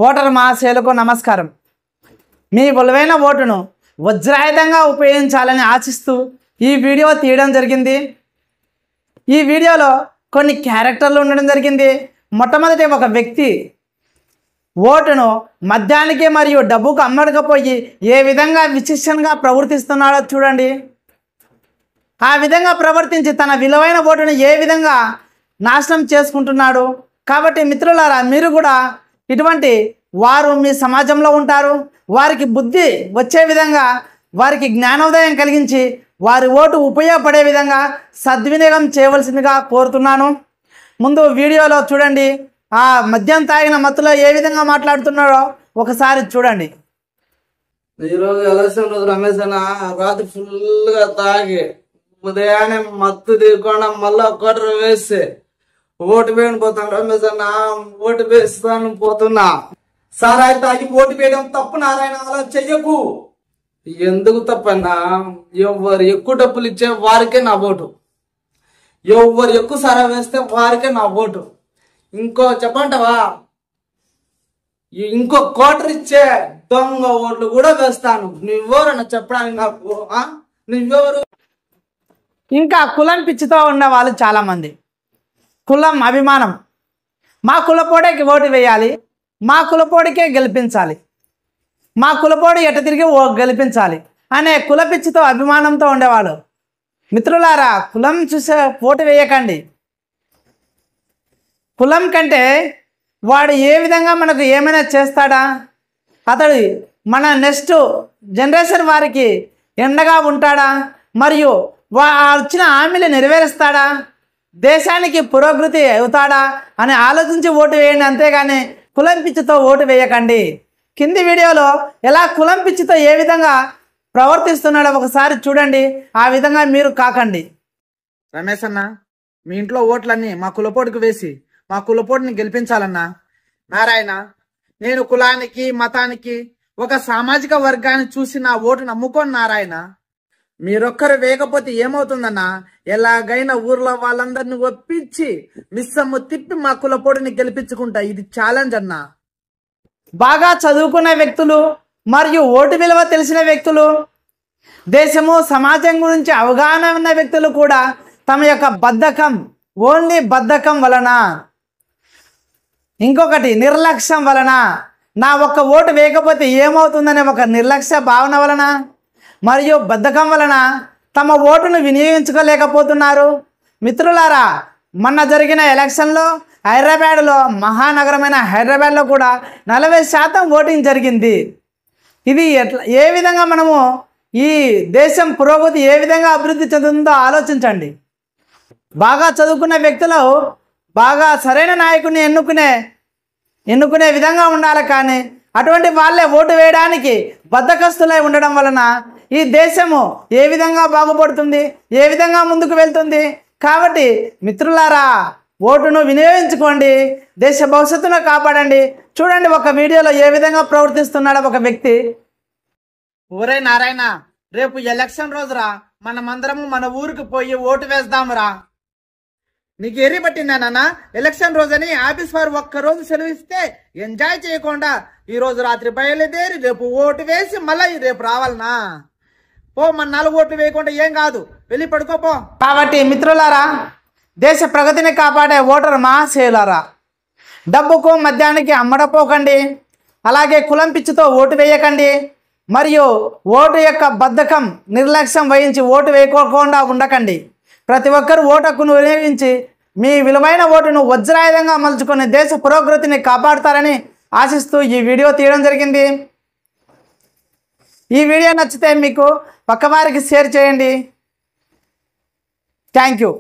Voter మహాశయులకు నమస్కారం. మీ విలువైన ఓటును వజ్రాయుధంగా ఉపయోగించాలని ఆశిస్తూ ఈ వీడియో తీయడం జరిగింది. ఈ వీడియోలో కొన్ని క్యారెక్టర్లు ఉండడం జరిగింది. మొట్టమొదటి ఒక వ్యక్తి ఓటును మద్యానికి మరియు డబ్బుకు అమ్మడకపోయి ఏ విధంగా విశిష్టంగా ప్రవర్తిస్తున్నాడో చూడండి. ఆ విధంగా ప్రవర్తించి తన విలువైన ఓటును ఏ విధంగా నాశనం చేసుకుంటున్నాడు. కాబట్టి మిత్రులారా, మీరు కూడా ఇటువంటి వారు మీ సమాజంలో ఉంటారు. వారికి బుద్ధి వచ్చే విధంగా, వారికి జ్ఞానోదయం కలిగించి వారి ఓటు ఉపయోగపడే విధంగా సద్వినియోగం చేయవలసిందిగా కోరుతున్నాను. ముందు వీడియోలో చూడండి. ఆ మద్యం తాగిన మత్తులో ఏ విధంగా మాట్లాడుతున్నాడో ఒకసారి చూడండి. ఈరోజు ఎలక్షన్ రోజు రమేష్ అన్న రాత్రి ఫుల్గా తాగి ఉదయాన్నే మత్తు తీయకుండా మళ్ళీ ఒకటి వేస్తే ఓటు వేయని పోతాను. రమేష్ అన్న ఓటు వేస్తాను పోతున్నా. సారాయి తాగి ఓటు వేయడం తప్పు నారాయణ, అలా చెయ్యకు. ఎందుకు తప్పన్నా? ఎవరు ఎక్కువ డబ్బులు ఇచ్చే వారికే నా ఓటు, ఎవరు ఎక్కువ సారా వేస్తే వారికే నా ఓటు. ఇంకో చెప్పంటావా, ఇంకో కోటర్ ఇచ్చే దొంగ ఓట్లు కూడా వేస్తాను. నువ్వెవరన్నా చెప్పడానికి నాకు? నువ్వెవరు? ఇంకా కులం పిచ్చితో ఉన్న వాళ్ళు చాలామంది. కులం అభిమానం, మా కులపోడికి ఓటు వేయాలి, మా కులపోడికే గెలిపించాలి, మా కులపోడి ఎట తిరిగి గెలిపించాలి అనే కుల పిచ్చితో అభిమానంతో ఉండేవాళ్ళు. మిత్రులారా, కులం చూసే ఓటు వేయకండి. కులం కంటే వాడు ఏ విధంగా మనకు ఏమైనా చేస్తాడా, అతడు మన నెక్స్ట్ జనరేషన్ వారికి ఎండగా ఉంటాడా, మరియు వచ్చిన హామీలు నెరవేరుస్తాడా, దేశానికి పురోగతి అవుతాడా అని ఆలోచించి ఓటు వేయండి. అంతేగాని కులం పిచ్చితో ఓటు వేయకండి. కింది వీడియోలో ఎలా కులం పిచ్చితో ఏ విధంగా ప్రవర్తిస్తున్నాడో ఒకసారి చూడండి. ఆ విధంగా మీరు కాకండి. రమేష్ అన్న, మీ ఇంట్లో ఓట్లన్నీ మా కులపోడికి వేసి మా కులపోడిని గెలిపించాలన్నా. నారాయణ, నేను కులానికి మతానికి ఒక సామాజిక వర్గాన్ని చూసి నా ఓటు నమ్ముకోను నారాయణ. మీరొక్కరు వేయకపోతే ఏమవుతుందన్నా? ఎలాగైనా ఊర్లో వాళ్ళందరినీ ఒప్పించి మిస్సమ్ము తిప్పి మా కులపోడిని గెలిపించుకుంటా. ఇది ఛాలెంజ్ అన్నా. బాగా చదువుకున్న వ్యక్తులు మరియు ఓటు విలువ తెలిసిన వ్యక్తులు, దేశము సమాజం గురించి అవగాహన ఉన్న వ్యక్తులు కూడా తమ యొక్క బద్ధకం, ఓన్లీ బద్ధకం వలన, ఇంకొకటి నిర్లక్ష్యం వలన, నా ఒక్క ఓటు వేయకపోతే ఏమవుతుందనే ఒక నిర్లక్ష్య భావన వలన మరియు బద్ధకం వలన తమ ఓటును వినియోగించుకోలేకపోతున్నారు. మిత్రులారా, మొన్న జరిగిన ఎలక్షన్లో హైదరాబాద్లో, మహానగరమైన హైదరాబాద్లో కూడా 40% ఓటింగ్ జరిగింది. ఇది ఏ విధంగా మనము ఈ దేశం పురోగతి ఏ విధంగా అభివృద్ధి చెందుతుందో ఆలోచించండి. బాగా చదువుకున్న వ్యక్తులు బాగా సరైన నాయకుడిని ఎన్నుకునే విధంగా ఉండాలి. కానీ అటువంటి వాళ్ళే ఓటు వేయడానికి బద్ధకస్తులై ఉండడం వలన ఈ దేశము ఏ విధంగా బాగుపడుతుంది, ఏ విధంగా ముందుకు వెళ్తుంది? కాబట్టి మిత్రులారా, ఓటును వినియోగించుకోండి, దేశ భవిష్యత్తును కాపాడండి. చూడండి ఒక వీడియోలో ఏ విధంగా ప్రవర్తిస్తున్నాడో ఒక వ్యక్తి. ఒరే నారాయణ, రేపు ఎలక్షన్ రోజురా, మనమందరము మన ఊరికి పోయి ఓటు వేద్దామురా. నీకు ఎర్రి పట్టిందానన్నా? ఎలక్షన్ రోజని ఆఫీస్ వారు ఒక్కరోజు సెలవిస్తే ఎంజాయ్ చేయకుండా ఈ రోజు రాత్రి బయలుదేరి రేపు ఓటు వేసి మళ్ళీ రేపు రావాలనా? పో, మన 4 ఓట్లు వేయకుండా ఏం కాదు, వెళ్ళి పడుకోపో. కాబట్టి మిత్రులారా, దేశ ప్రగతిని కాపాడే ఓటర్ మహాశయులారా, డబ్బుకు మద్యానికి అమ్మడపోకండి. అలాగే కులం పిచ్చితో ఓటు వేయకండి. మరియు ఓటు యొక్క బద్ధకం, నిర్లక్ష్యం వహించి ఓటు వేయకోకుండా ఉండకండి. ప్రతి ఒక్కరూ ఓటు హక్కును వినియోగించి మీ విలువైన ఓటును వజ్రాయుధంగా మలుచుకొని దేశ పురోగతిని కాపాడుతారని ఆశిస్తూ ఈ వీడియో తీయడం జరిగింది. ఈ వీడియో నచ్చితే మీకు పక్కవారికి షేర్ చేయండి. Thank you.